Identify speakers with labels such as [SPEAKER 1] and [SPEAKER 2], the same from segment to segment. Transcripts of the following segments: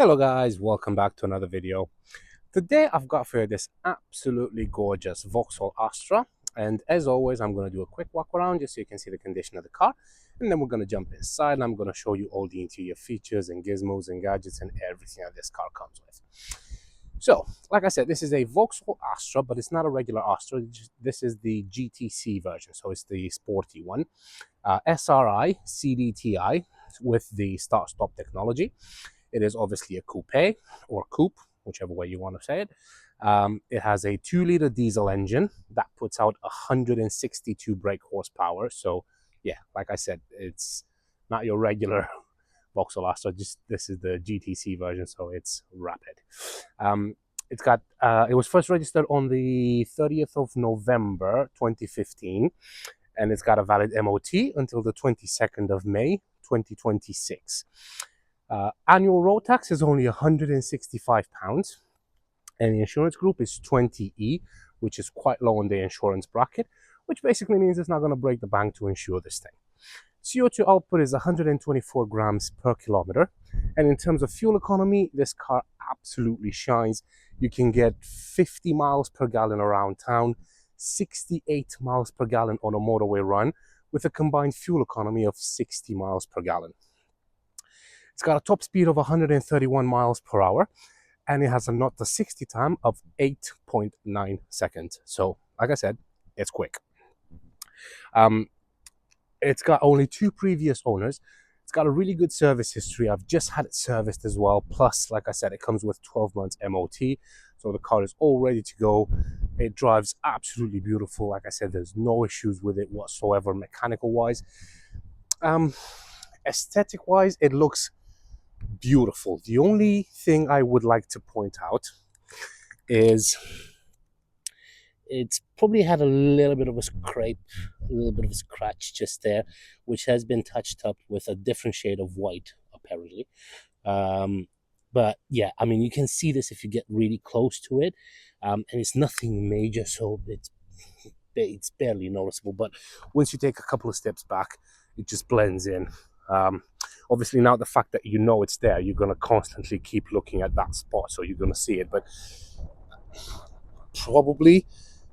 [SPEAKER 1] Hello guys, welcome back to another video. Today I've got for you this absolutely gorgeous Vauxhall Astra, and as always I'm going to do a quick walk around just so you can see the condition of the car, and then we're going to jump inside and I'm going to show you all the interior features and gizmos and gadgets and everything that this car comes with. So, like I said, this is a Vauxhall Astra, but it's not a regular Astra. This is the GTC version, so it's the sporty one. SRI Cdti with the start-stop technology. It is obviously a coupe or coupe, whichever way you want to say it. It has a 2-liter diesel engine that puts out 162 brake horsepower. So, yeah, like I said, it's not your regular Vauxhall Astra. This is the GTC version, so it's rapid. It was first registered on the 30th of November 2015, and it's got a valid MOT until the 22nd of May 2026. Annual road tax is only £165, and the insurance group is 20E, which is quite low on the insurance bracket, which basically means it's not going to break the bank to insure this thing. CO2 output is 124 grams per kilometer, and in terms of fuel economy, this car absolutely shines. You can get 50 miles per gallon around town, 68 miles per gallon on a motorway run, with a combined fuel economy of 60 miles per gallon. It's got a top speed of 131 miles per hour, and it has a 0 to 60 time of 8.9 seconds. So, like I said, it's quick. It's got only 2 previous owners. It's got a really good service history. I've just had it serviced as well. Plus, like I said, it comes with 12 months MOT. So the car is all ready to go. It drives absolutely beautiful. Like I said, there's no issues with it whatsoever mechanical-wise. Aesthetic-wise, it looks beautiful. The only thing I would like to point out is it's probably had a little bit of a scrape, a little bit of a scratch just there, which has been touched up with a different shade of white, apparently. But yeah, I mean, you can see this if you get really close to it, and it's nothing major, so it's barely noticeable. But once you take a couple of steps back, it just blends in. Obviously, now the fact that you know it's there, you're going to constantly keep looking at that spot, so you're going to see it. But probably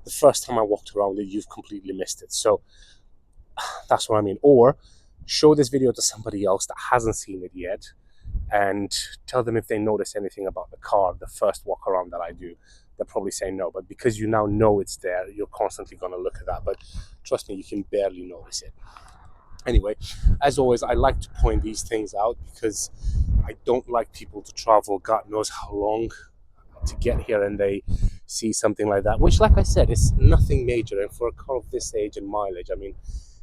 [SPEAKER 1] the first time I walked around it, you've completely missed it. So that's what I mean. Or show this video to somebody else that hasn't seen it yet and tell them if they notice anything about the car the first walk around that I do. They'll probably say no, but because you now know it's there, you're constantly going to look at that. But trust me, you can barely notice it. Anyway, as always, I like to point these things out because I don't like people to travel God knows how long to get here and they see something like that, which, like I said, is nothing major. And for a car of this age and mileage, I mean,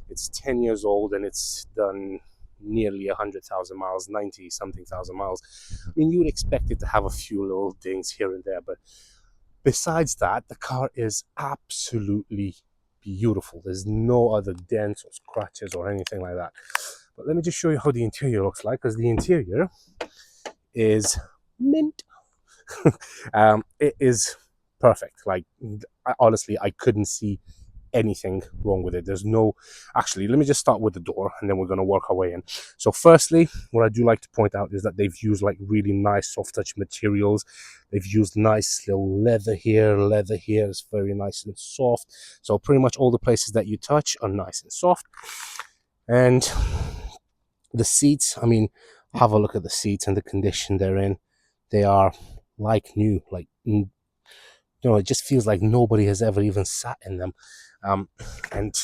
[SPEAKER 1] it's 10 years old and it's done nearly 100,000 miles, 90-something thousand miles. I mean, you would expect it to have a few little dings here and there, but besides that, the car is absolutely beautiful. There's no other dents or scratches or anything like that. But let me just show you how the interior looks like, because the interior is mint. It is perfect. Like, honestly, I couldn't see anything wrong with it. There's no, actually, let me just start with the door and then we're going to work our way in. So firstly, what I do like to point out is that they've used like really nice soft touch materials. They've used nice little leather here. It's very nice and soft. So pretty much all the places that you touch are nice and soft. And the seats, I mean, have a look at the seats and the condition they're in. They are like new, like, you know, it just feels like nobody has ever even sat in them. And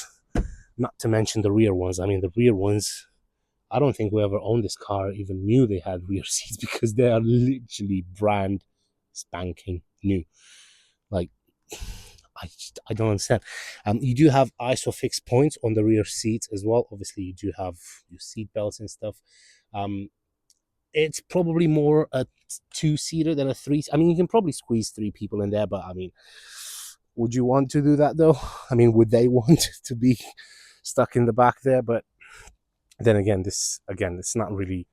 [SPEAKER 1] not to mention the rear ones. I mean, the rear ones, I don't think whoever owned this car even knew they had rear seats because they are literally brand spanking new. Like, I don't understand. You do have ISOFIX points on the rear seats as well. Obviously, you do have your seat belts and stuff. It's probably more a 2-seater than a 3. I mean, you can probably squeeze 3 people in there, but I mean, would you want to do that though? I mean, would they want to be stuck in the back there? But then again, it's not really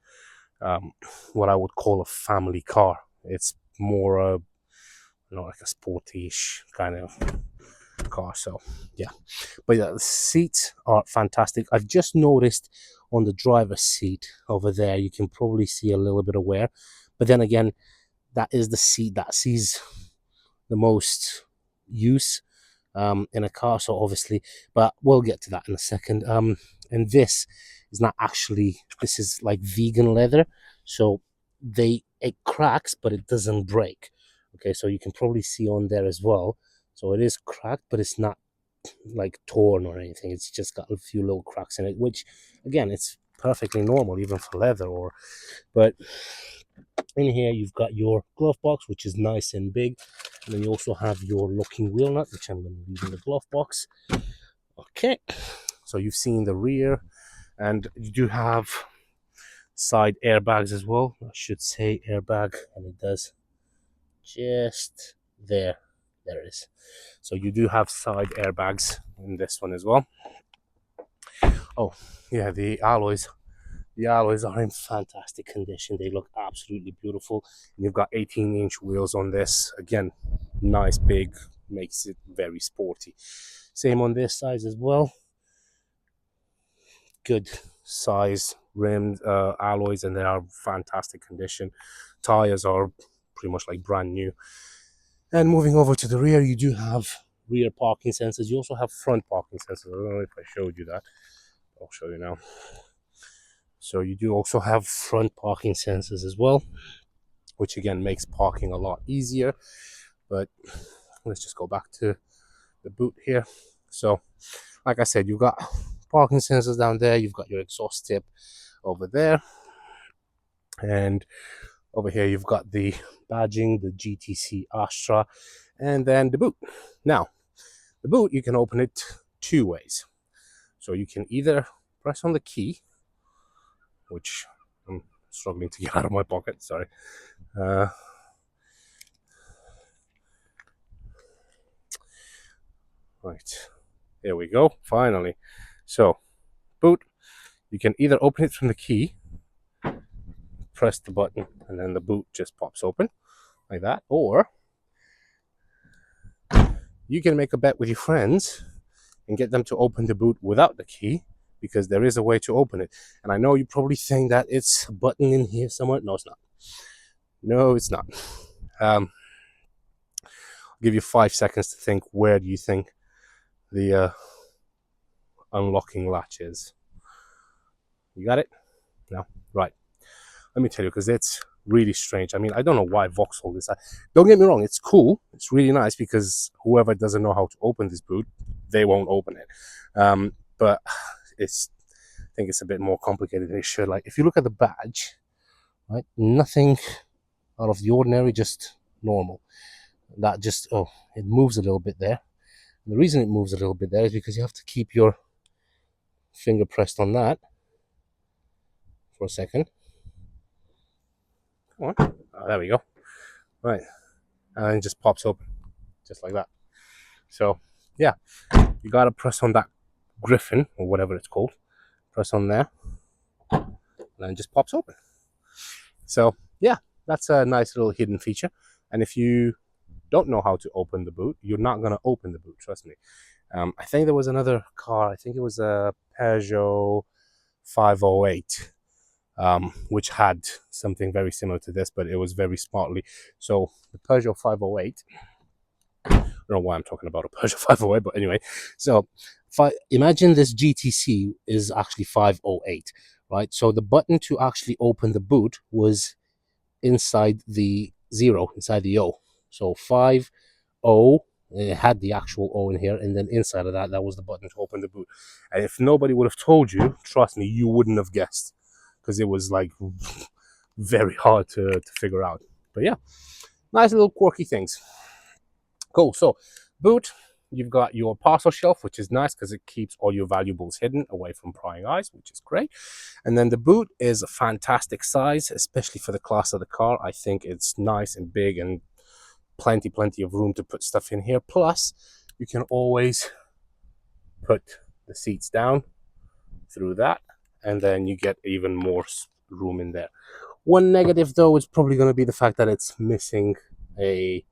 [SPEAKER 1] what I would call a family car. It's more like a sporty-ish kind of car. So yeah, but yeah, the seats are fantastic. I've just noticed on the driver's seat over there, you can probably see a little bit of wear, But then again, that is the seat that sees the most use in a car, so obviously, but we'll get to that in a second. And this is not actually, this is like vegan leather, so it cracks but it doesn't break. Okay, so you can probably see on there as well, so it is cracked but it's not like torn or anything. It's just got a few little cracks in it, which again, it's perfectly normal even for leather. Or but in here you've got your glove box, which is nice and big, and then you also have your locking wheel nut, which I'm going to leave in the glove box. Okay, so you've seen the rear, and you do have side airbags as well. I should say airbag, and it does just there. There it is. So you do have side airbags in this one as well. Oh yeah, the alloys are in fantastic condition. They look absolutely beautiful. And you've got 18-inch wheels on this. Again, nice, big, makes it very sporty. Same on this side as well. Good size rimmed alloys, and they are fantastic condition. Tires are pretty much like brand new. And moving over to the rear, you do have rear parking sensors. You also have front parking sensors. I don't know if I showed you that. I'll show you now. So you do also have front parking sensors as well, which again makes parking a lot easier. But let's just go back to the boot here. So like I said, you've got parking sensors down there, you've got your exhaust tip over there, and over here you've got the badging, the GTC Astra, and then the boot. Now the boot, you can open it two ways. So you can either press on the key, which I'm struggling to get out of my pocket, sorry. Right, here we go, finally. So, boot, you can either open it from the key, press the button, and then the boot just pops open, like that, or you can make a bet with your friends and get them to open the boot without the key, because there is a way to open it. And I know you probably think that it's a button in here somewhere. No, it's not. No, it's not. I'll give you 5 seconds to think. Where do you think the unlocking latch is? You got it? No? Right. Let me tell you, because it's really strange. I mean, I don't know why Vauxhall this. Don't get me wrong, it's cool. It's really nice, because whoever doesn't know how to open this boot, they won't open it. But I think it's a bit more complicated than it should. Like, if you look at the badge, right, nothing out of the ordinary, just normal. That just, it moves a little bit there. And the reason it moves a little bit there is because you have to keep your finger pressed on that for a second. Come on. Oh, there we go. Right. And it just pops open, just like that. So, yeah, you gotta press on that griffin, or whatever it's called. Press on there, and then it just pops open. So, yeah, that's a nice little hidden feature. And if you don't know how to open the boot, you're not gonna open the boot, trust me. I think there was another car, I think it was a Peugeot 508, which had something very similar to this, but it was very smartly. So the Peugeot 508, I don't know why I'm talking about a Peugeot 508, but anyway. So imagine this GTC is actually 508, right? So the button to actually open the boot was inside the 0, inside the O. So 50, it had the actual O in here, and then inside of that, that was the button to open the boot. And if nobody would have told you, trust me, you wouldn't have guessed, because it was like very hard to figure out. But yeah, nice little quirky things. Cool. So boot, you've got your parcel shelf, which is nice because it keeps all your valuables hidden away from prying eyes, which is great. And then the boot is a fantastic size, especially for the class of the car. I think it's nice and big, and plenty of room to put stuff in here. Plus, you can always put the seats down through that, and then you get even more room in there. One negative, though, is probably going to be the fact that it's missing a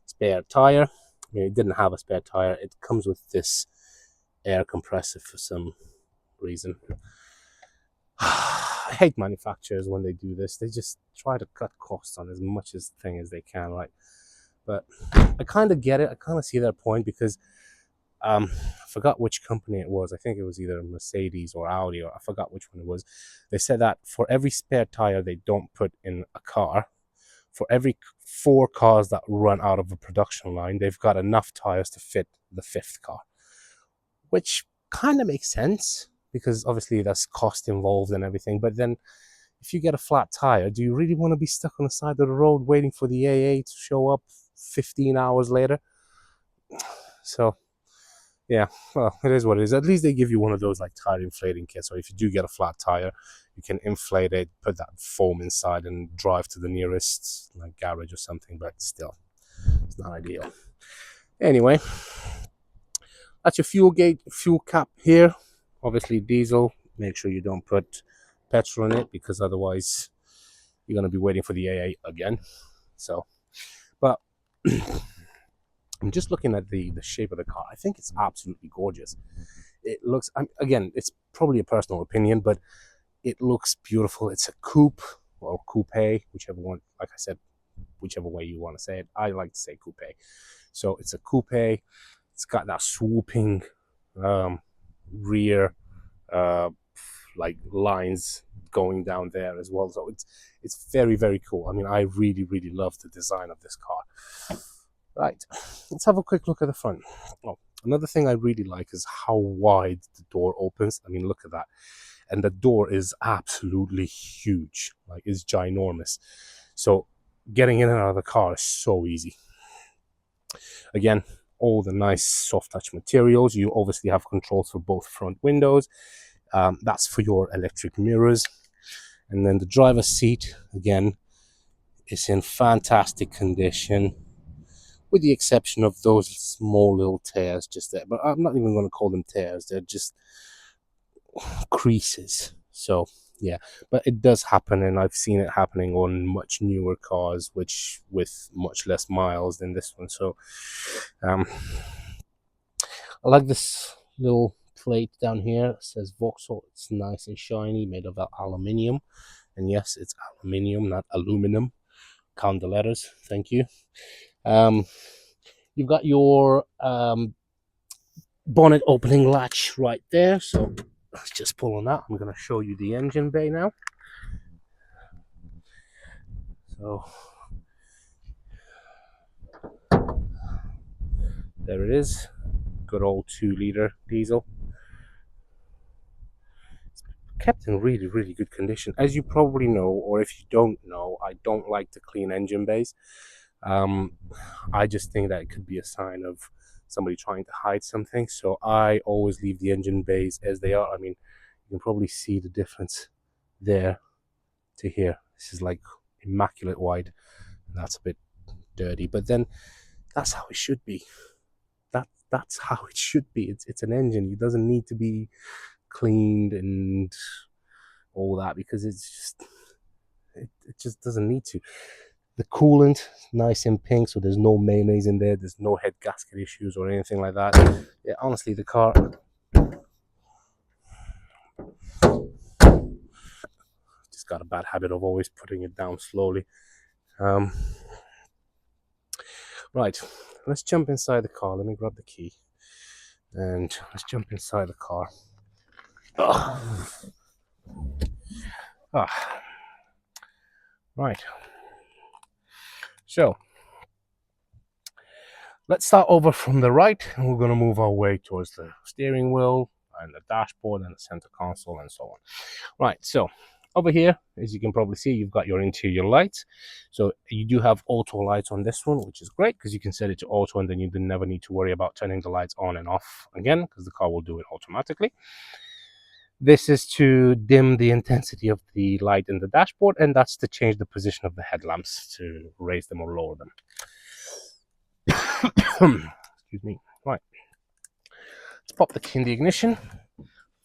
[SPEAKER 1] spare tire. I mean, it didn't have a spare tire. It comes with this air compressor for some reason. I hate manufacturers when they do this. They just try to cut costs on as much as they can, right? But I kind of get it. I kind of see their point because I forgot which company it was. I think it was either Mercedes or Audi, or I forgot which one it was. They said that for every spare tire they don't put in a car, for every 4 cars that run out of a production line, they've got enough tires to fit the 5th car, which kind of makes sense because obviously there's cost involved and everything. But then if you get a flat tire, do you really want to be stuck on the side of the road waiting for the AA to show up 15 hours later? So yeah, well, it is what it is. At least they give you one of those like tire inflating kits, so if you do get a flat tire, you can inflate it, put that foam inside, and drive to the nearest like garage or something. But still, it's not ideal. Anyway, that's your fuel cap here. Obviously diesel. Make sure you don't put petrol in it because otherwise you're gonna be waiting for the AA again. So, but I'm just looking at the shape of the car. I think it's absolutely gorgeous. It looks, again, it's probably a personal opinion, but it looks beautiful. It's a coupe or coupe, whichever one, like I said, whichever way you want to say it. I like to say coupe. So it's a coupe. It's got that swooping rear like lines going down there as well. So it's very, very cool. I mean, I really, really love the design of this car. Right, let's have a quick look at the front. Oh, another thing I really like is how wide the door opens. I mean, look at that. And the door is absolutely huge, like it's ginormous. So getting in and out of the car is so easy. Again, all the nice soft touch materials. You obviously have controls for both front windows. That's for your electric mirrors. And then the driver's seat, again, is in fantastic condition, with the exception of those small little tears just there. But I'm not even going to call them tears. They're just creases. So, yeah. But it does happen, and I've seen it happening on much newer cars, which with much less miles than this one. So, I like this little plate down here. It says Vauxhall. It's nice and shiny, made of aluminium. And yes, it's aluminium, not aluminum. Count the letters. Thank you. You've got your bonnet opening latch right there, so let's just pull on that. I'm going to show you the engine bay now. So there it is, good old 2-liter diesel. It's kept in really, really good condition. As you probably know, or if you don't know, I don't like to clean engine bays. I just think that it could be a sign of somebody trying to hide something. So I always leave the engine bays as they are. I mean, you can probably see the difference there to here. This is like immaculate white. That's a bit dirty, but then that's how it should be. That's how it should be. It's an engine. It doesn't need to be cleaned and all that because it just doesn't need to. The coolant, nice and pink, so there's no mayonnaise in there. There's no head gasket issues or anything like that. Yeah, honestly, the car just got a bad habit of always putting it down slowly. Right, let's jump inside the car. Let me grab the key and let's jump inside the car. Right. So let's start over from the right, and we're going to move our way towards the steering wheel and the dashboard and the center console and so on. Right, so over here, as you can probably see, you've got your interior lights. So you do have auto lights on this one, which is great because you can set it to auto and then you never need to worry about turning the lights on and off again because the car will do it automatically. This is to dim the intensity of the light in the dashboard, and that's to change the position of the headlamps, to raise them or lower them. Excuse me. Right. Let's pop the key in the ignition,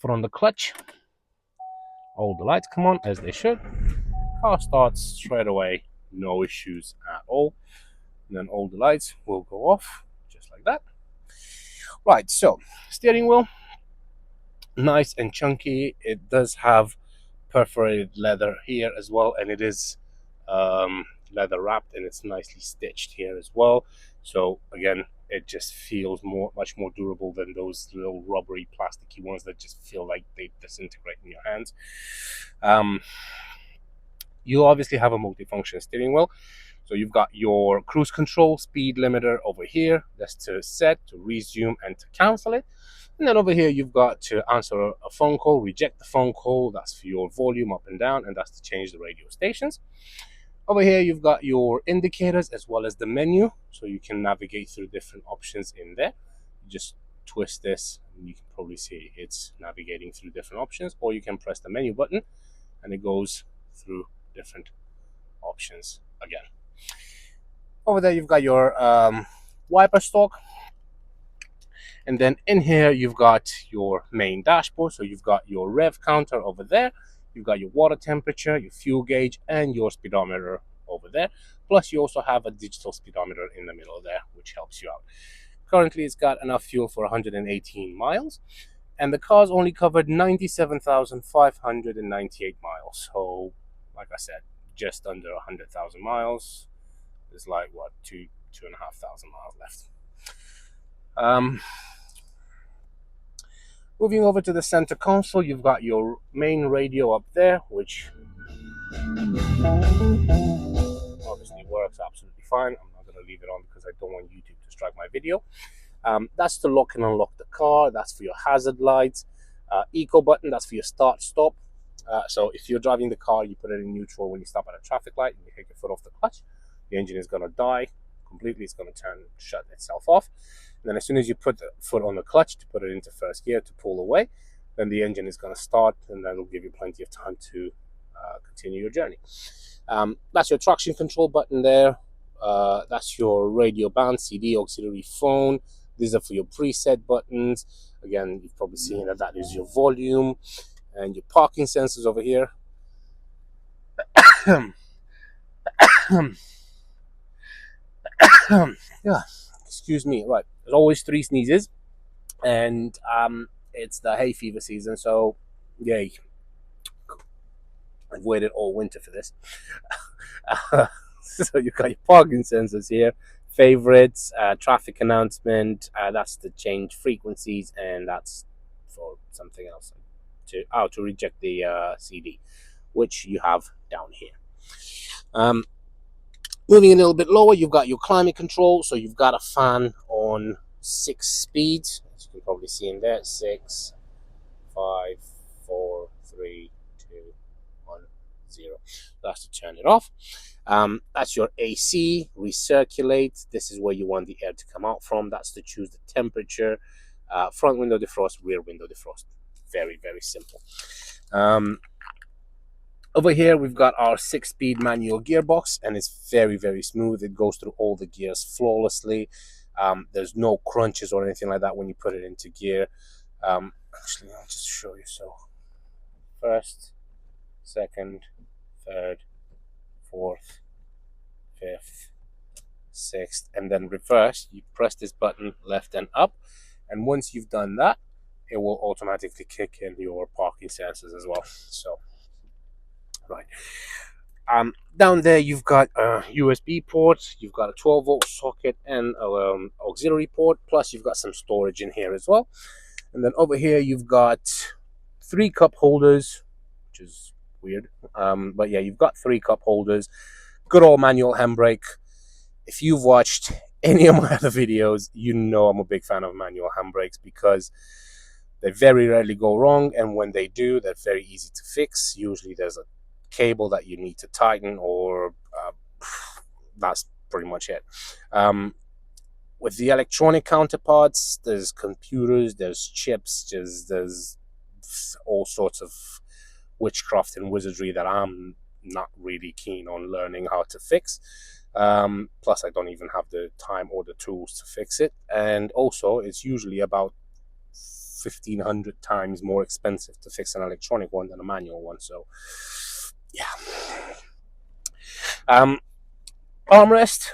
[SPEAKER 1] put on the clutch. All the lights come on as they should. Car starts straight away, no issues at all. And then all the lights will go off just like that. Right, so steering wheel, nice and chunky. It does have perforated leather here as well, and it is leather wrapped, and it's nicely stitched here as well. So again, it just feels much more durable than those little rubbery plasticky ones that just feel like they disintegrate in your hands. You obviously have a multifunction steering wheel. So you've got your cruise control speed limiter over here. That's to set, to resume, and to cancel it. And then over here, you've got to answer a phone call, reject the phone call. That's for your volume up and down, and that's to change the radio stations. Over here, you've got your indicators as well as the menu. So you can navigate through different options in there. You just twist this, and you can probably see it's navigating through different options. Or you can press the menu button, and it goes through different options again. Over there, you've got your wiper stalk. And then in here, you've got your main dashboard. So you've got your rev counter over there. You've got your water temperature, your fuel gauge, and your speedometer over there. Plus, you also have a digital speedometer in the middle there, which helps you out. Currently, it's got enough fuel for 118 miles. And the car's only covered 97,598 miles. So, like I said, just under 100,000 miles. There's like, what, 2,500 miles left. Moving over to the center console, you've got your main radio up there, which obviously works absolutely fine. I'm not going to leave it on because I don't want YouTube to strike my video. That's to lock and unlock the car. That's for your hazard lights. Eco button, that's for your start stop. So if you're driving the car, you put it in neutral when you stop at a traffic light and you take your foot off the clutch, the engine is going to die completely. It's going to shut itself off. And then as soon as you put the foot on the clutch to put it into first gear to pull away, then the engine is going to start, and that'll give you plenty of time to continue your journey. That's your traction control button there. That's your radio band, CD, auxiliary phone. These are for your preset buttons. Again, you've probably seen that is your volume and your parking sensors over here. Yeah, excuse me. Right, there's always 3 sneezes, and it's the hay fever season, so yay. I've waited all winter for this. So you've got your parking sensors here, favorites, traffic announcement, that's to change frequencies, and that's for something else, to reject the CD, which you have down here. Moving a little bit lower, you've got your climate control. So you've got a fan on 6 speeds, as you can probably see in there. 6, 5, 4, 3, 2, 1, 0. That's to turn it off. That's your AC, recirculate. This is where you want the air to come out from. That's to choose the temperature. Front window defrost, rear window defrost. Very, very simple. Over here, we've got our 6-speed manual gearbox, and it's very, very smooth. It goes through all the gears flawlessly. There's no crunches or anything like that when you put it into gear. Actually, I'll just show you. So, first, second, third, fourth, fifth, sixth, and then reverse. You press this button left and up, and once you've done that, it will automatically kick in your parking sensors as well. So, right. Down there, you've got a USB port, you've got a 12-volt socket and auxiliary port, plus you've got some storage in here as well. And then over here, you've got 3 cup holders, which is weird. But yeah, you've got 3 cup holders. Good old manual handbrake. If you've watched any of my other videos, you know I'm a big fan of manual handbrakes because they very rarely go wrong, and when they do, they're very easy to fix. Usually there's a cable that you need to tighten, or that's pretty much it. With the electronic counterparts, there's computers, there's chips, there's all sorts of witchcraft and wizardry that I'm not really keen on learning how to fix. Plus, I don't even have the time or the tools to fix it. And also, it's usually about 1,500 times more expensive to fix an electronic one than a manual one. So, yeah. Armrest,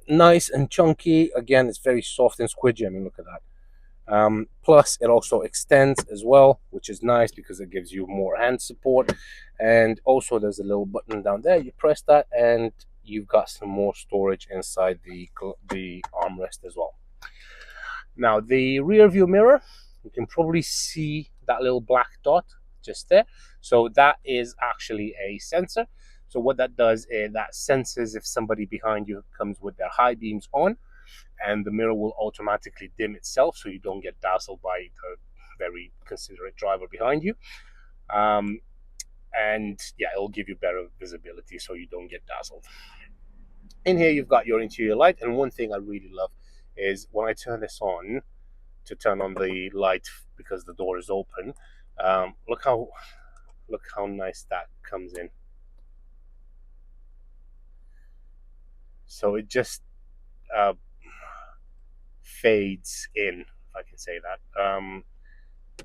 [SPEAKER 1] nice and chunky. Again, it's very soft and squidgy. I mean, look at that. Plus, it also extends as well, which is nice because it gives you more hand support. And also, there's a little button down there. You press that, and you've got some more storage inside the armrest as well. Now, the rear view mirror, you can probably see that little black dot just there. So that is actually a sensor. So what that does is that senses if somebody behind you comes with their high beams on, and the mirror will automatically dim itself so you don't get dazzled by the very considerate driver behind you. And yeah, it'll give you better visibility so you don't get dazzled. In here, you've got your interior light, and one thing I really love is when I turn this on to turn on the light because the door is open. Look how nice that comes in. So it just fades in, if I can say that.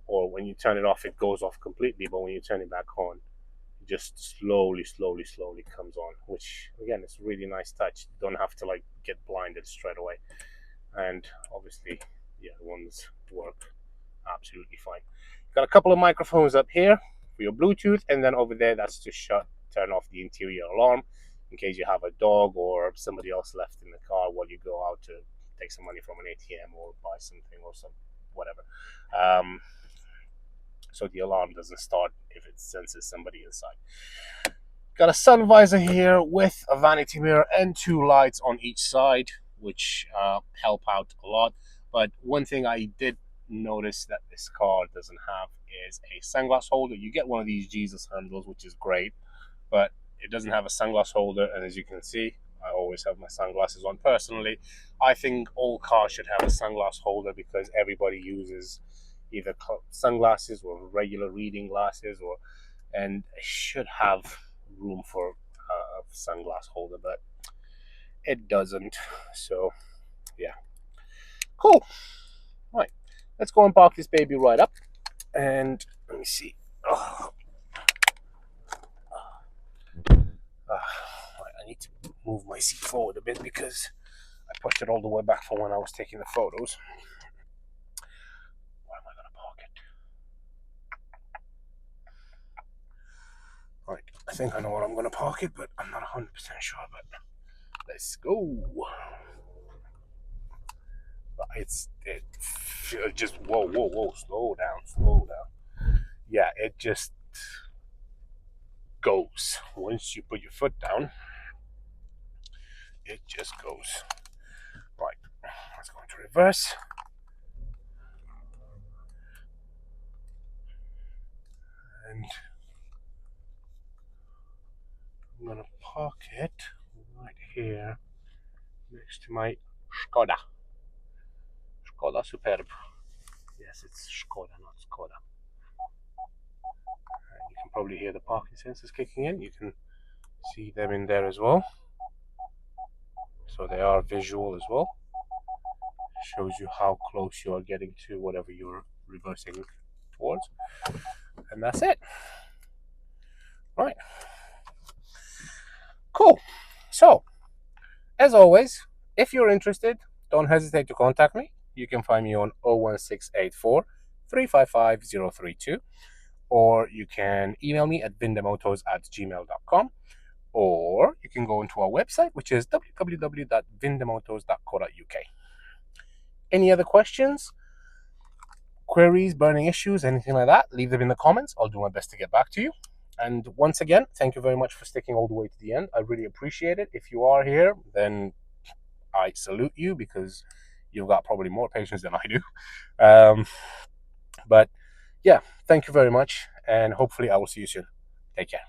[SPEAKER 1] Or when you turn it off, it goes off completely. But when you turn it back on, it just slowly comes on. Which again, it's a really nice touch. You don't have to like get blinded straight away. And obviously, the other ones work absolutely fine. Got a couple of microphones up here for your Bluetooth, and then over there, that's to turn off the interior alarm in case you have a dog or somebody else left in the car while you go out to take some money from an ATM or buy something or some whatever. So the alarm doesn't start if it senses somebody inside. Got a sun visor here with a vanity mirror and two lights on each side, which help out a lot. But one thing I did notice that this car doesn't have is a sunglass holder. You get one of these Jesus handles, which is great, but it doesn't have a sunglass holder. And as you can see, I always have my sunglasses on. Personally, I think all cars should have a sunglass holder because everybody uses either sunglasses or regular reading glasses, and it should have room for a sunglass holder, but it doesn't. So yeah, cool. Right, let's go and park this baby right up, and let me see. Right, I need to move my seat forward a bit because I pushed it all the way back from when I was taking the photos. Where am I going to park it? Right, I think I know where I'm going to park it, but I'm not 100% sure. But let's go. It just whoa, slow down. Yeah, it just goes. Once you put your foot down, it just goes. Right, let's go into reverse. And I'm gonna park it right here next to my Skoda Superb. Yes, it's Skoda, not Skoda. And you can probably hear the parking sensors kicking in. You can see them in there as well. So they are visual as well. Shows you how close you are getting to whatever you're reversing towards. And that's it. Right. Cool. So, as always, if you're interested, don't hesitate to contact me. You can find me on 01684 355 032, or you can email me at vindemotos@gmail.com, or you can go into our website, which is www.vindemotos.co.uk. Any other questions, queries, burning issues, anything like that, leave them in the comments. I'll do my best to get back to you. And once again, thank you very much for sticking all the way to the end. I really appreciate it. If you are here, then I salute you because you've got probably more patience than I do. But yeah, thank you very much, and hopefully I will see you soon. Take care.